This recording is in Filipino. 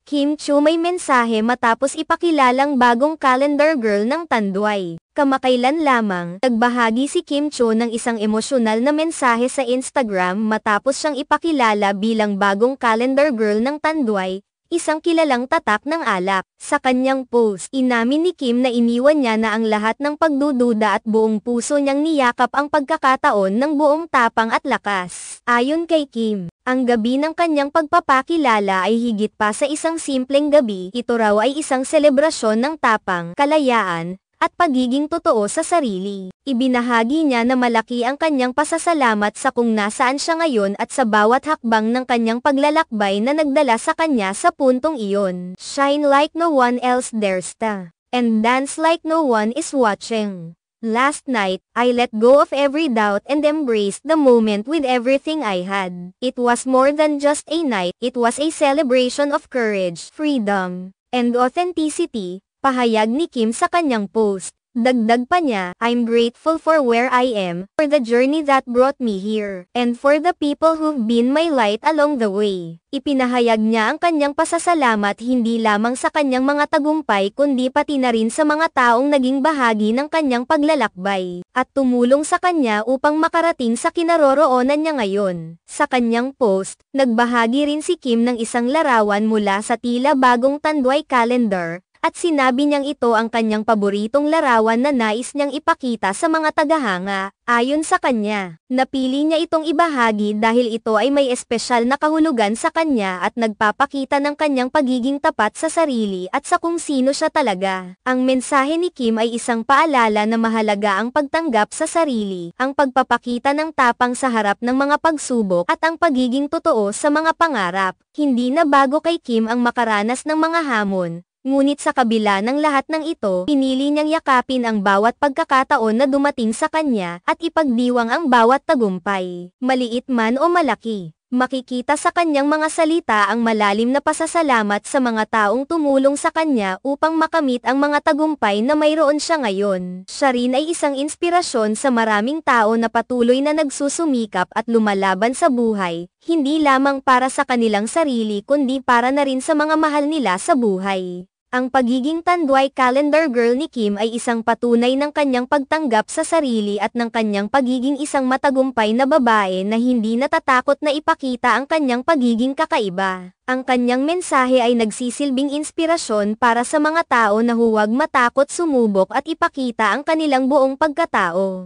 Kim Chiu may mensahe matapos ipakilalang bagong calendar girl ng Tanduay. Kamakailan lamang, nagbahagi si Kim Chiu ng isang emosyonal na mensahe sa Instagram matapos siyang ipakilala bilang bagong calendar girl ng Tanduay, isang kilalang tatak ng alak. Sa kanyang post, inamin ni Kim na iniwan niya na ang lahat ng pagdududa at buong puso niyang niyakap ang pagkakataon ng buong tapang at lakas. Ayon kay Kim, ang gabi ng kanyang pagpapakilala ay higit pa sa isang simpleng gabi. Ito raw ay isang selebrasyon ng tapang, kalayaan, at pagiging totoo sa sarili. Ibinahagi niya na malaki ang kanyang pasasalamat sa kung nasaan siya ngayon at sa bawat hakbang ng kanyang paglalakbay na nagdala sa kanya sa puntong iyon. Shine like no one else dares to, and dance like no one is watching. Last night, I let go of every doubt and embraced the moment with everything I had. It was more than just a night, it was a celebration of courage, freedom, and authenticity, pahayag ni Kim sa kanyang post. Dagdag pa niya, I'm grateful for where I am, for the journey that brought me here, and for the people who've been my light along the way. Ipinahayag niya ang kanyang pasasalamat hindi lamang sa kanyang mga tagumpay kundi pati na rin sa mga taong naging bahagi ng kanyang paglalakbay, at tumulong sa kanya upang makarating sa kinaroroonan niya ngayon. Sa kanyang post, nagbahagi rin si Kim ng isang larawan mula sa tila bagong Tanduay calendar, at sinabi niyang ito ang kanyang paboritong larawan na nais niyang ipakita sa mga tagahanga. Ayon sa kanya, napili niya itong ibahagi dahil ito ay may espesyal na kahulugan sa kanya at nagpapakita ng kanyang pagiging tapat sa sarili at sa kung sino siya talaga. Ang mensahe ni Kim ay isang paalala na mahalaga ang pagtanggap sa sarili, ang pagpapakita ng tapang sa harap ng mga pagsubok at ang pagiging totoo sa mga pangarap. Hindi na bago kay Kim ang makaranas ng mga hamon. Ngunit sa kabila ng lahat ng ito, pinili niyang yakapin ang bawat pagkakataon na dumating sa kanya at ipagdiwang ang bawat tagumpay. Maliit man o malaki, makikita sa kanyang mga salita ang malalim na pasasalamat sa mga taong tumulong sa kanya upang makamit ang mga tagumpay na mayroon siya ngayon. Siya rin ay isang inspirasyon sa maraming tao na patuloy na nagsusumikap at lumalaban sa buhay, hindi lamang para sa kanilang sarili kundi para na rin sa mga mahal nila sa buhay. Ang pagiging Tanduay calendar girl ni Kim ay isang patunay ng kanyang pagtanggap sa sarili at ng kanyang pagiging isang matagumpay na babae na hindi natatakot na ipakita ang kanyang pagiging kakaiba. Ang kanyang mensahe ay nagsisilbing inspirasyon para sa mga tao na huwag matakot sumubok at ipakita ang kanilang buong pagkatao.